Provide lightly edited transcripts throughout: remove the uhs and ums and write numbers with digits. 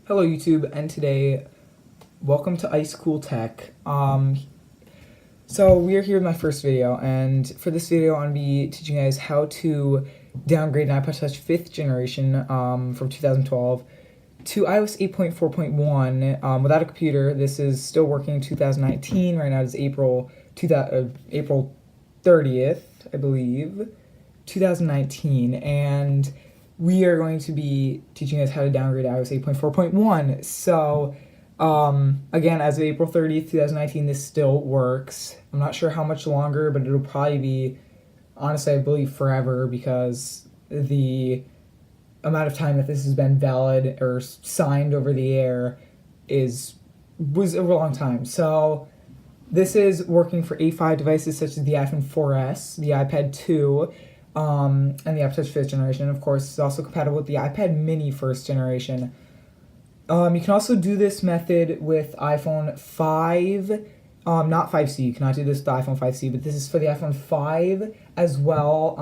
Hello YouTube, and today, welcome to Ice Cool Tech. So we are here with my first video, and for this video I'm going to be teaching you guys how to downgrade an iPod Touch 5th generation from 2012 to iOS 8.4.1 without a computer. This is still working in 2019, right now it's April 30th, I believe, 2019, and we are going to be teaching us how to downgrade iOS 8.4.1. So, again, as of April 30th, 2019, this still works. I'm not sure how much longer, but it'll probably be, honestly, I believe forever, because the amount of time that this has been valid or signed over the air was over a long time. So, this is working for A5 devices such as the iPhone 4S, the iPad 2, and the iPod Touch 5th generation. Of course, it's also compatible with the iPad mini 1st generation. You can also do this method with iPhone 5, not 5C. You cannot do this with the iPhone 5C, but this is for the iPhone 5 as well.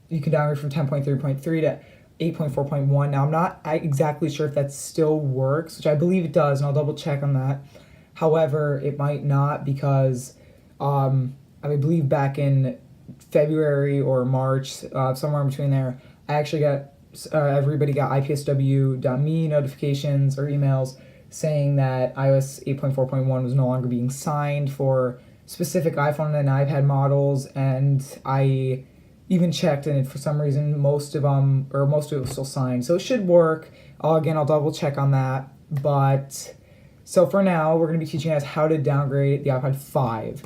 You can downgrade from 10.3.3 to 8.4.1. Now, I'm not exactly sure if that still works, which I believe it does, and I'll double check on that. However, it might not, because I believe back in February or March, somewhere in between there, I actually got everybody got IPSW.me notifications or emails saying that iOS 8.4.1 was no longer being signed for specific iPhone and iPad models, and I even checked, and for some reason most of it was still signed, so it should work. Again, I'll double check on that. But so for now, we're going to be teaching us how to downgrade the iPod 5.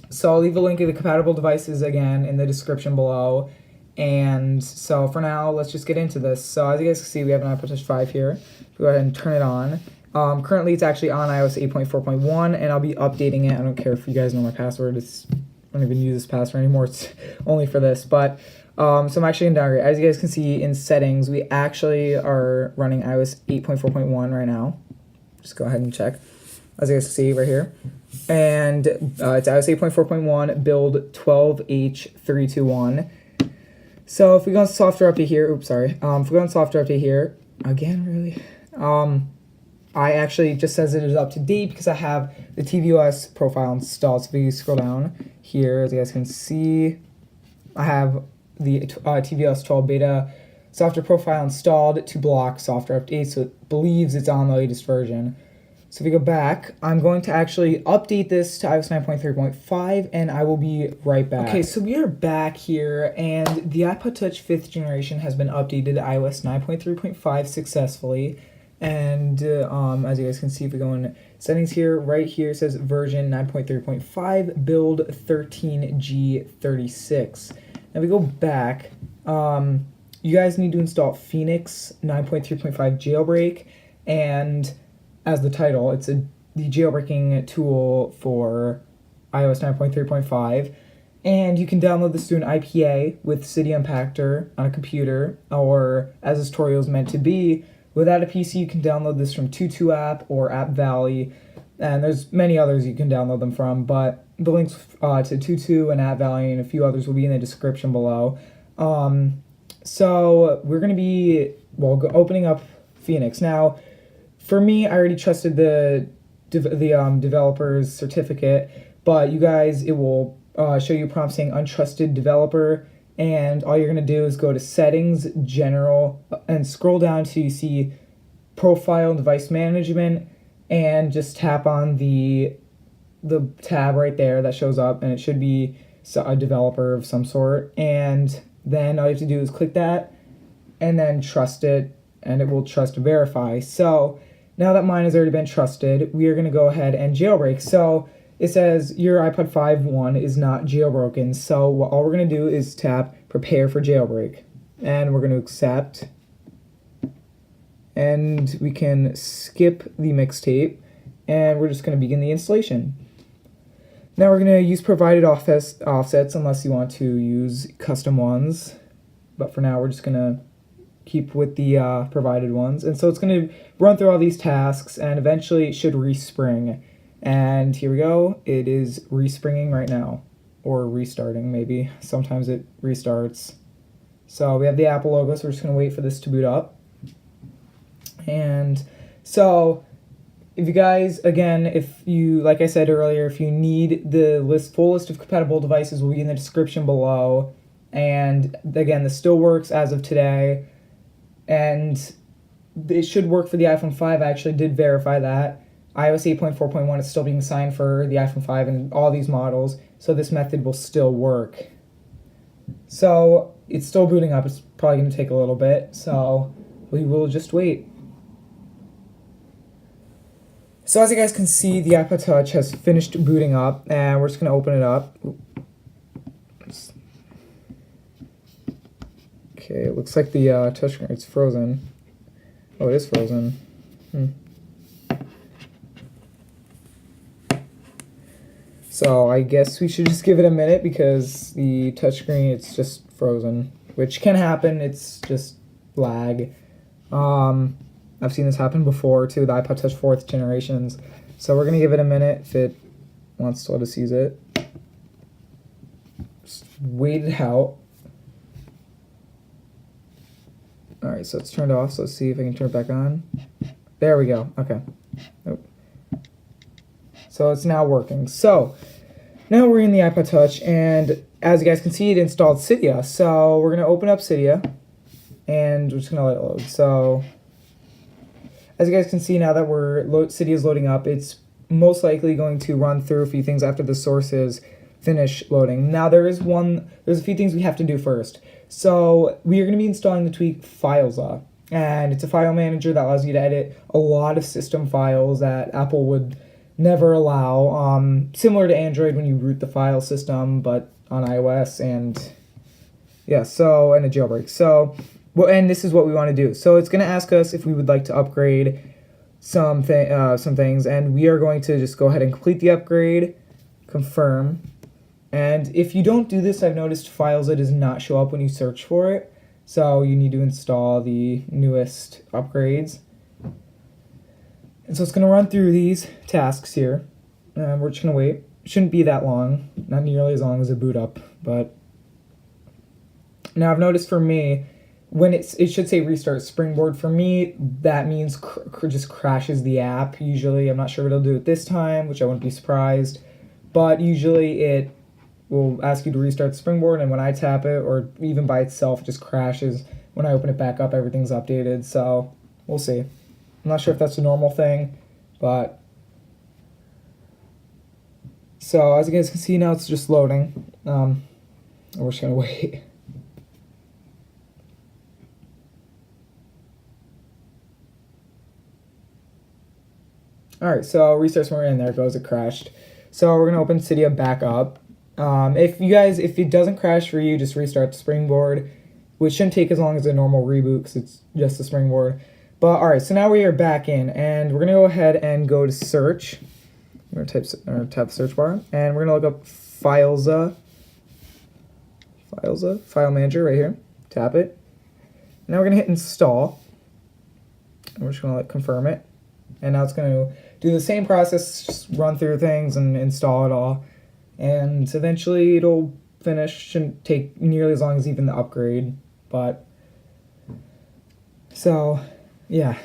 So I'll leave a link to the compatible devices again in the description below. And so for now, let's just get into this. So as you guys can see, we have an iPod Touch 5 here. Go ahead and turn it on. Currently, it's actually on iOS 8.4.1, and I'll be updating it. I don't care if you guys know my password. I don't even use this password anymore. It's only for this. But so I'm actually going to downgrade. As you guys can see in settings, we actually are running iOS 8.4.1 right now. Just go ahead and check. As you guys can see right here. And it's iOS 8.4.1, build 12H321. So if we go on software update here, if we go on software update here, again, really, I actually just says it is up to date because I have the tvOS profile installed. So if you scroll down here, as you guys can see, I have the tvOS 12 beta software profile installed to block software updates, so it believes it's on the latest version. So if we go back, I'm going to actually update this to iOS 9.3.5, and I will be right back. Okay, so we are back here, and the iPod Touch 5th generation has been updated to iOS 9.3.5 successfully. And as you guys can see, if we go in settings here, right here it says version 9.3.5, build 13G36. Now we go back, you guys need to install Phoenix 9.3.5 Jailbreak, and as the title, it's the jailbreaking tool for iOS 9.3.5. And you can download this through an IPA with City Unpacker on a computer, or as this tutorial is meant to be, without a PC, you can download this from Tutu app or App Valley. And there's many others you can download them from, but the links to Tutu and App Valley and a few others will be in the description below. So we're going to be, opening up Phoenix. Now, for me, I already trusted the developer's certificate, but you guys, it will show you a prompt saying untrusted developer, and all you're going to do is go to settings, general, and scroll down till you see profile and device management, and just tap on the tab right there that shows up, and it should be a developer of some sort. And then all you have to do is click that, and then trust it, and it will trust verify. So now that mine has already been trusted, we are going to go ahead and jailbreak. So it says your iPod 5.1 is not jailbroken. So all we're going to do is tap prepare for jailbreak. And we're going to accept. And we can skip the mixtape. And we're just going to begin the installation. Now we're going to use provided offsets unless you want to use custom ones. But for now, we're just going to keep with the provided ones. And so it's going to run through all these tasks, and eventually it should respring. And here we go. It is respringing right now, or restarting maybe. Sometimes it restarts. So we have the Apple logo, so we're just going to wait for this to boot up. And so if you guys, again, if you, like I said earlier, if you need the full list of compatible devices will be in the description below. And again, this still works as of today. And it should work for the iPhone 5. I actually did verify that. iOS 8.4.1 is still being signed for the iPhone 5 and all these models, so this method will still work. So it's still booting up. It's probably going to take a little bit, so we will just wait. So as you guys can see, the iPod Touch has finished booting up, and we're just going to open it up. Okay, it looks like the touchscreen is frozen. Oh, it is frozen. So I guess we should just give it a minute because the touchscreen, it's just frozen, which can happen. It's just lag. I've seen this happen before too, the iPod Touch 4th generations. So we're going to give it a minute if it wants to let us use it. Just wait it out. Alright, so it's turned off, so let's see if I can turn it back on. There we go. Okay. Nope. So it's now working. So now we're in the iPod Touch, and as you guys can see, it installed Cydia. So we're going to open up Cydia, and we're just going to let it load. So as you guys can see, now that Cydia is loading up, it's most likely going to run through a few things after the sources finish loading. Now there's a few things we have to do first. So we are going to be installing the tweak Filza, and it's a file manager that allows you to edit a lot of system files that Apple would never allow, similar to Android when you root the file system, but on iOS, and yeah, so, and a jailbreak. So, well, and this is what we want to do. So it's going to ask us if we would like to upgrade some things, and we are going to just go ahead and complete the upgrade, confirm. And if you don't do this, I've noticed Filza does not show up when you search for it, so you need to install the newest upgrades. And so it's going to run through these tasks here, and we're just going to wait. It shouldn't be that long, not nearly as long as a boot up, but now I've noticed for me, when it should say restart Springboard, for me, that means just crashes the app, usually. I'm not sure what it'll do it this time, which I wouldn't be surprised, but usually it will ask you to restart Springboard, and when I tap it, or even by itself, it just crashes. When I open it back up, everything's updated, so we'll see. I'm not sure if that's a normal thing, but so as you guys can see now, it's just loading. We're just gonna wait. All right, so restart Springboard, and there it goes. It crashed. So we're gonna open Cydia back up. If it doesn't crash for you, just restart the Springboard, which shouldn't take as long as a normal reboot because it's just a Springboard. But all right, so now we are back in, and we're gonna go ahead and go to search. We're gonna tap the search bar, and we're gonna look up Filza, file manager right here. Tap it. Now we're gonna hit install, and we're just gonna confirm it. And now it's gonna do the same process, just run through things and install it all. And eventually it'll finish. Shouldn't take nearly as long as even the upgrade, but so yeah.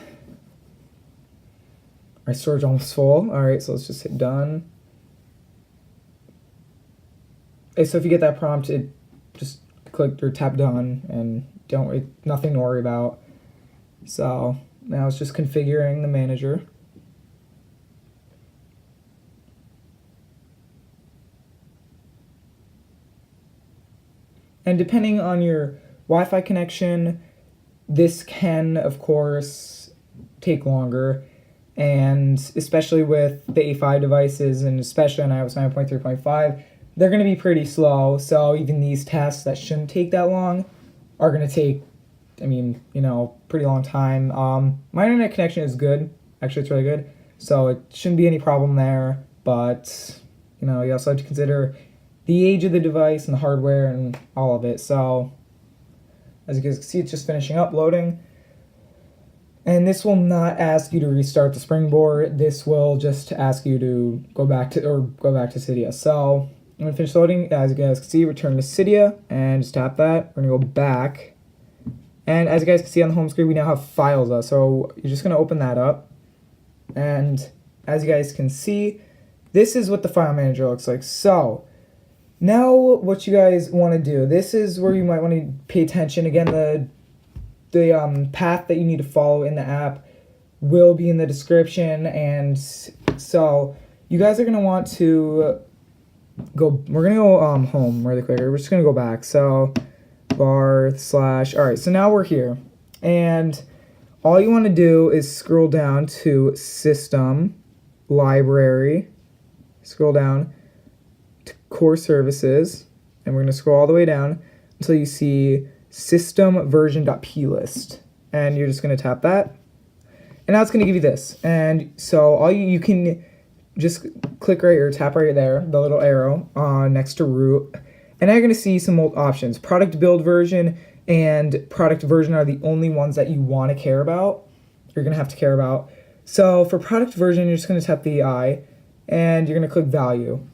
Our storage almost full. All right, so let's just hit done. Okay, so if you get that prompt, just click or tap done, and nothing to worry about. So now it's just configuring the manager. And depending on your Wi-Fi connection, this can, of course, take longer. And especially with the A5 devices, and especially on iOS 9.3.5, they're going to be pretty slow. So even these tasks that shouldn't take that long are going to take, pretty long time. My internet connection is good. Actually, it's really good. So it shouldn't be any problem there. But, you also have to consider the age of the device and the hardware and all of it. So as you guys can see, it's just finishing up loading. And this will not ask you to restart the Springboard. This will just ask you to go back to Cydia. So I'm gonna finish loading. As you guys can see, return to Cydia and just tap that. We're gonna go back. And as you guys can see on the home screen, we now have Filza. So you're just going to open that up. And as you guys can see, this is what the file manager looks like. So now what you guys want to do, this is where you might want to pay attention. Again, the path that you need to follow in the app will be in the description. And so you guys are going to want to go, we're going to go home really quick. We're just going to go back. So bar slash, all right, so now we're here. And all you want to do is scroll down to System, Library, scroll down to Core Services, and we're going to scroll all the way down until you see System Version.plist. And you're just going to tap that. And now it's going to give you this. And so all you can just click right or tap right there, the little arrow next to root. And now you're going to see some old options. Product build version and product version are the only ones that you want to care about. You're going to have to care about. So for product version, you're just going to tap the I, and you're going to click value.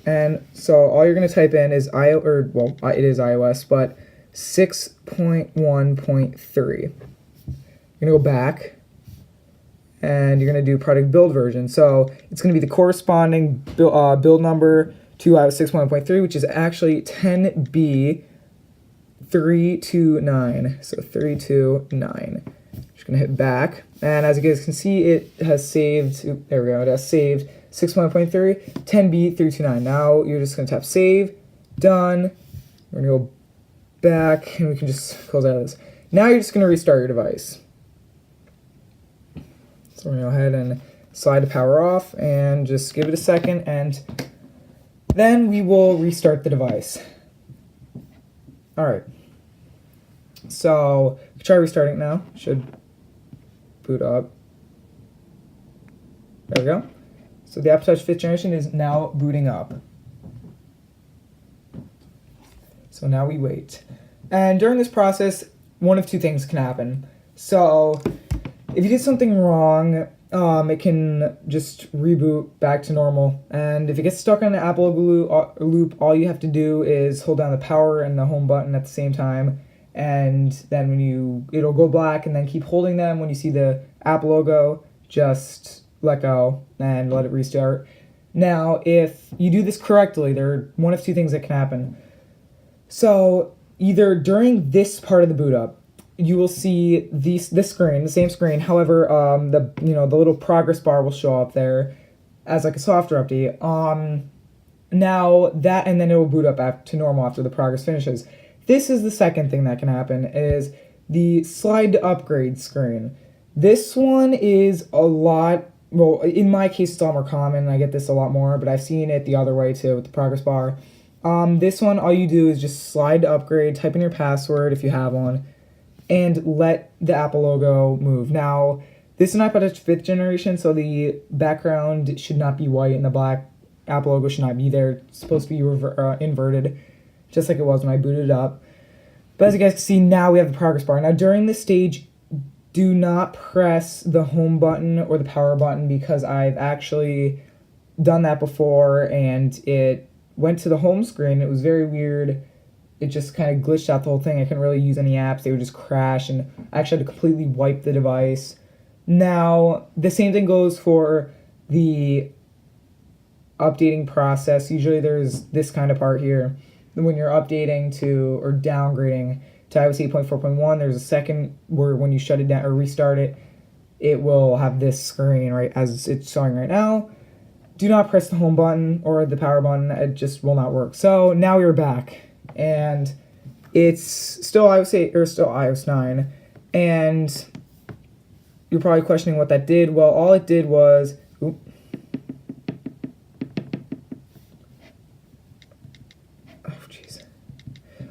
And so all you're going to type in is it is iOS, but 6.1.3. You're going to go back, and you're going to do product build version. So it's going to be the corresponding build number to iOS 6.1.3, which is actually 10B329. So 329. Just going to hit back. And as you guys can see, it has saved, there we go, it has saved 6.1.3, 10B329. Now you're just going to tap save, done. We're going to go back, and we can just close out of this. Now you're just going to restart your device. So we're going to go ahead and slide the power off and just give it a second, and then we will restart the device. All right. So try restarting it now. Should boot up. There we go. So the iPod Touch 5th generation is now booting up. So now we wait. And during this process, one of two things can happen. So if you did something wrong, it can just reboot back to normal. And if it gets stuck on the Apple loop, all you have to do is hold down the power and the home button at the same time. And then it'll go black, and then keep holding them. When you see the Apple logo, just let go and let it restart. Now, if you do this correctly, there are one of two things that can happen. So either during this part of the boot up, you will see this screen, the same screen. However, the little progress bar will show up there as like a software update. Now that, and then it will boot up back to normal after the progress finishes. This is the second thing that can happen, is the slide to upgrade screen. This one is a lot, well, in my case, it's a lot more common. I get this a lot more, but I've seen it the other way too with the progress bar. This one, all you do is just slide to upgrade, type in your password if you have one, and let the Apple logo move. Now, this is an iPod Touch 5th generation, so the background should not be white and the black Apple logo should not be there. It's supposed to be inverted, just like it was when I booted it up. But as you guys can see, now we have the progress bar. Now, during this stage, do not press the home button or the power button, because I've actually done that before, and it went to the home screen. It was very weird. It just kind of glitched out the whole thing. I couldn't really use any apps. They would just crash, and I actually had to completely wipe the device. Now, the same thing goes for the updating process. Usually there's this kind of part here. When you're updating to or downgrading to iOS 8.4.1, there's a second where when you shut it down or restart it, it will have this screen, right, as it's showing right now. Do not press the home button or the power button. It just will not work. So now we're back. And it's still iOS 8 or still iOS 9, and you're probably questioning what that did. Well, all it did was, all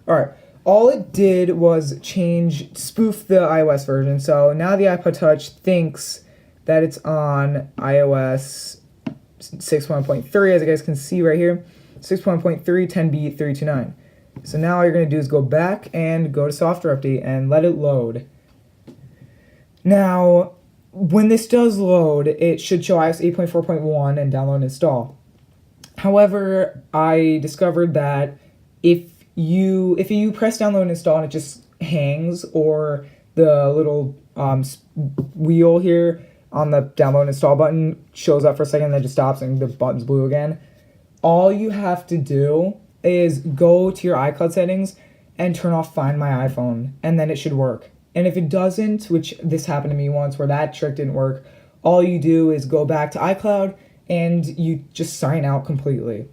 right, all it did was spoof the iOS version. So now the iPod Touch thinks that it's on iOS 6.1.3, as you guys can see right here, 6.1.3 10B329. So now all you're going to do is go back and go to software update and let it load. Now, when this does load, it should show iOS 8.4.1 and download and install. However, I discovered that if if you press download and install and it just hangs, or the little wheel here on the download and install button shows up for a second and then just stops and the button's blue again, all you have to do is go to your iCloud settings and turn off Find My iPhone, and then it should work. And if it doesn't, which this happened to me once where that trick didn't work, all you do is go back to iCloud and you just sign out completely.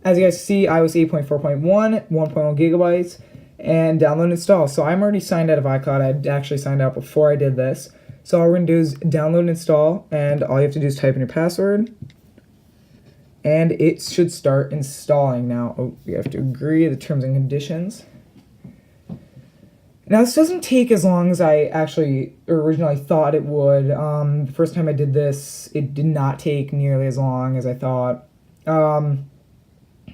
As you guys see, iOS 8.4.1, 1.1 gigabytes, and download and install. So I'm already signed out of iCloud. I'd actually signed out before I did this. So all we're going to do is download and install, and all you have to do is type in your password, and it should start installing. Now, you have to agree to the terms and conditions. Now, this doesn't take as long as I actually originally thought it would. The first time I did this, it did not take nearly as long as I thought,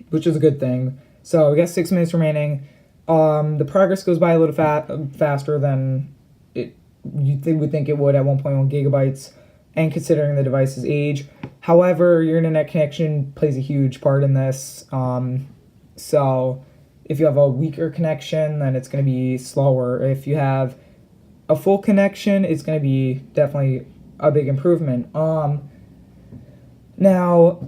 which is a good thing. So we got 6 minutes remaining. The progress goes by a little faster than you would think it would at 1.1 gigabytes, and considering the device's age. However, your internet connection plays a huge part in this. So if you have a weaker connection, then it's going to be slower. If you have a full connection, it's going to be definitely a big improvement. Now,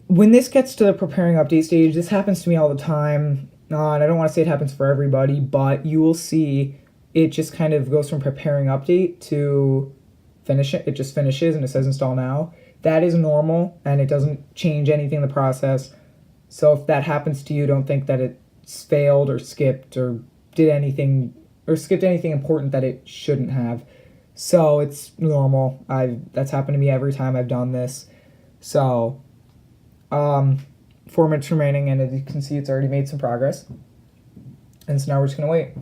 when this gets to the preparing update stage, this happens to me all the time. And I don't want to say it happens for everybody, but you will see it just kind of goes from preparing update to finish it. It just finishes and it says install now. That is normal, and it doesn't change anything in the process. So if that happens to you, don't think that it's failed or skipped or did anything or skipped anything important that it shouldn't have. So it's normal. That's happened to me every time I've done this. So 4 minutes remaining, and as you can see, it's already made some progress. And so now we're just gonna wait.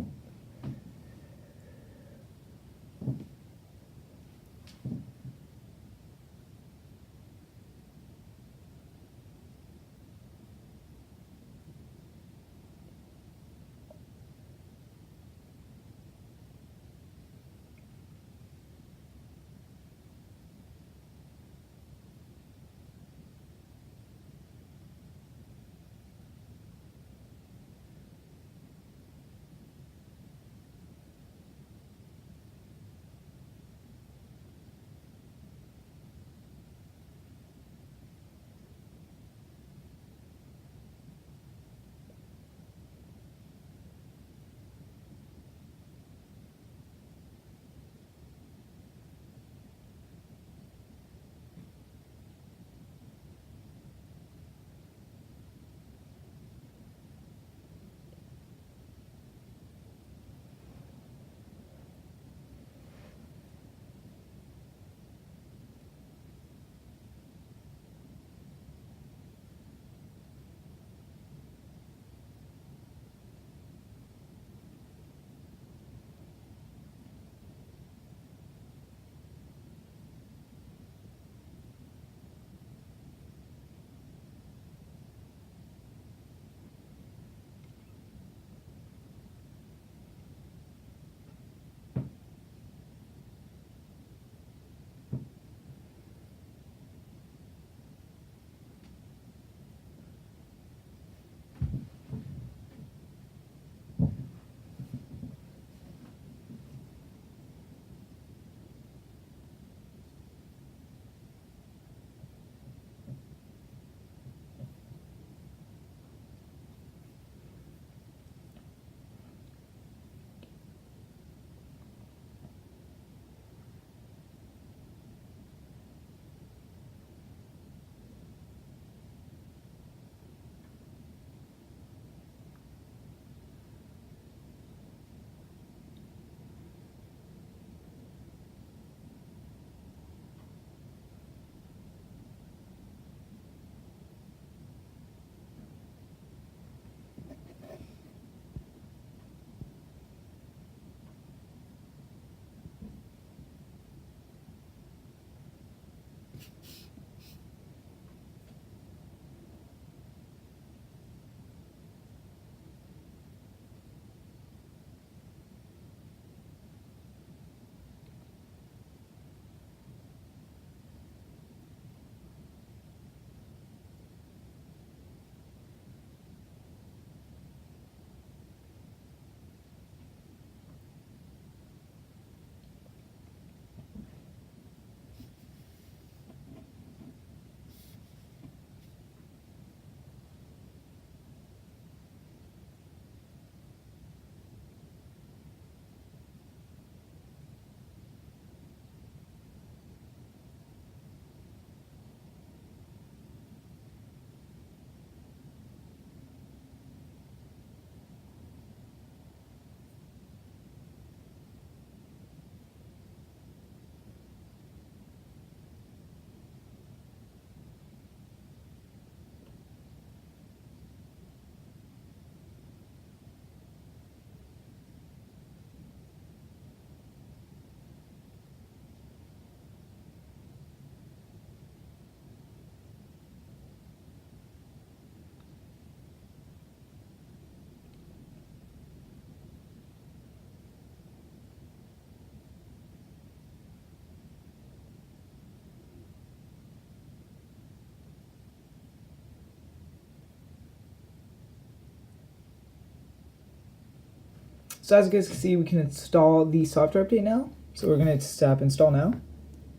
So as you guys can see, we can install the software update now. So we're going to tap install now.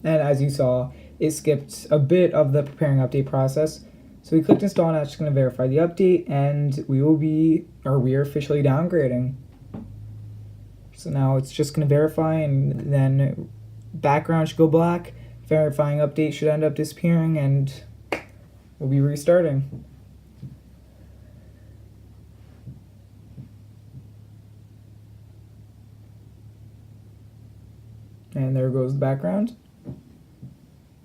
And as you saw, it skipped a bit of the preparing update process. So we clicked install, now it's just going to verify the update, and we are officially downgrading. So now it's just going to verify, and then background should go black, verifying update should end up disappearing, and we'll be restarting. And there goes the background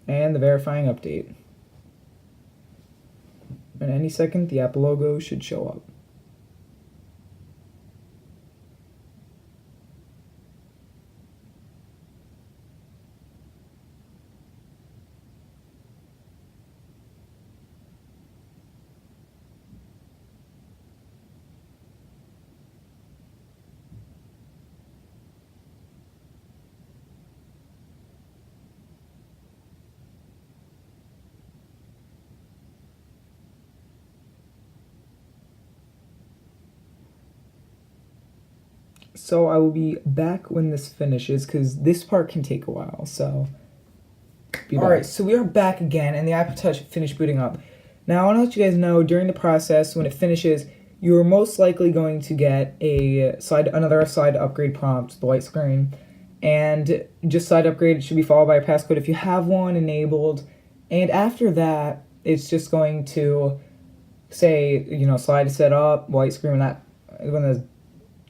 and the verifying update. And any second, the Apple logo should show up. So I will be back when this finishes, because this part can take a while, so Alright, so we are back again, and the iPod Touch finished booting up. Now I want to let you guys know, during the process, when it finishes, you are most likely going to get another slide upgrade prompt, the white screen, and just slide upgrade should be followed by a passcode if you have one enabled, and after that, it's just going to say, slide to set up, white screen, when the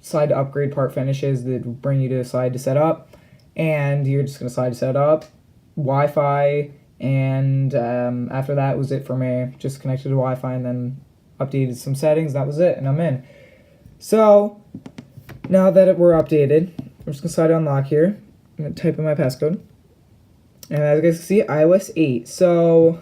slide to upgrade part finishes, that will bring you to slide to set up, and you're just going to slide to set up, Wi-Fi, and after that was it for me. Just connected to Wi-Fi and then updated some settings, that was it, and I'm in. So, now that we're updated, I'm just going to slide to unlock here. I'm going to type in my passcode, and as you guys can see, iOS 8. So,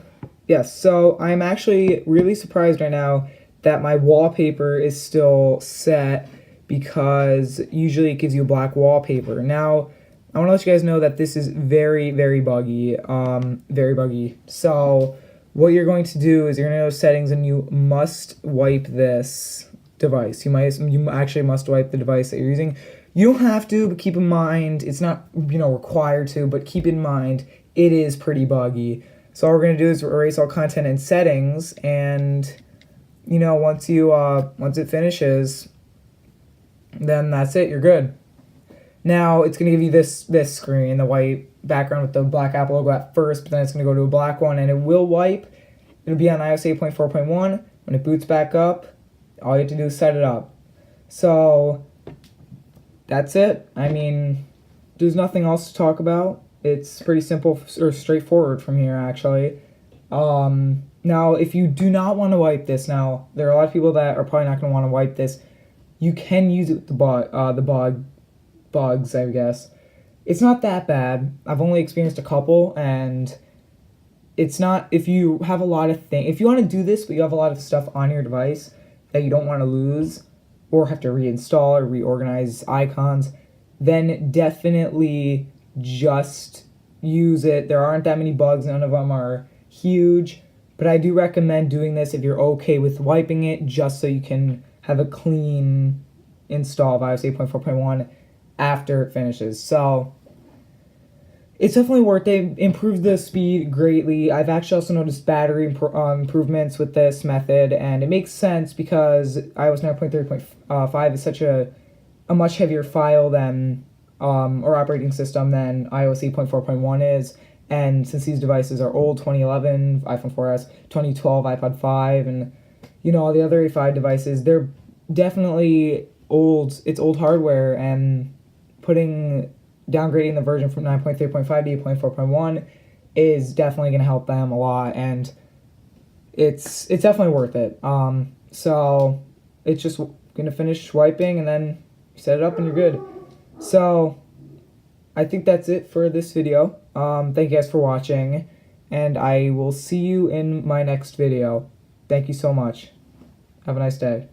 yes, so I'm actually really surprised right now that my wallpaper is still set, because usually it gives you a black wallpaper. Now, I want to let you guys know that this is very, very buggy. Very buggy. So, what you're going to do is you're going to go to settings, and you must wipe this device. You actually must wipe the device that you're using. You don't have to, but keep in mind, it's not, required to, but keep in mind, it is pretty buggy. So all we're going to do is erase all content in settings, and, once it finishes, then that's it, you're good. Now it's going to give you this screen, the white background with the black Apple logo at first, but then it's going to go to a black one, and it will wipe. It'll be on iOS 8.4.1. When it boots back up, all you have to do is set it up. So that's it. I mean, there's nothing else to talk about. It's pretty simple or straightforward from here, actually. Now, if you do not want to wipe this, now there are a lot of people that are probably not going to want to wipe this. You can use it with the bugs, I guess. It's not that bad. I've only experienced a couple, and it's not, if you have a lot of things, if you want to do this, but you have a lot of stuff on your device that you don't want to lose, or have to reinstall or reorganize icons, then definitely just use it. There aren't that many bugs, none of them are huge, but I do recommend doing this if you're okay with wiping it, just so you can have a clean install of iOS 8.4.1 after it finishes. So it's definitely worth it. Improved the speed greatly. I've actually also noticed battery improvements with this method, and it makes sense because iOS 9.3.5 is such a much heavier file than or operating system than iOS 8.4.1 is. And since these devices are old, 2011 iPhone 4S, 2012 iPod 5, and all the other A5 devices, they're definitely old. It's old hardware, and downgrading the version from 9.3.5 to 8.4.1 is definitely going to help them a lot, and it's definitely worth it. So it's just going to finish wiping, and then you set it up and you're good. So I think that's it for this video. Thank you guys for watching, and I will see you in my next video. Thank you so much. Have a nice day.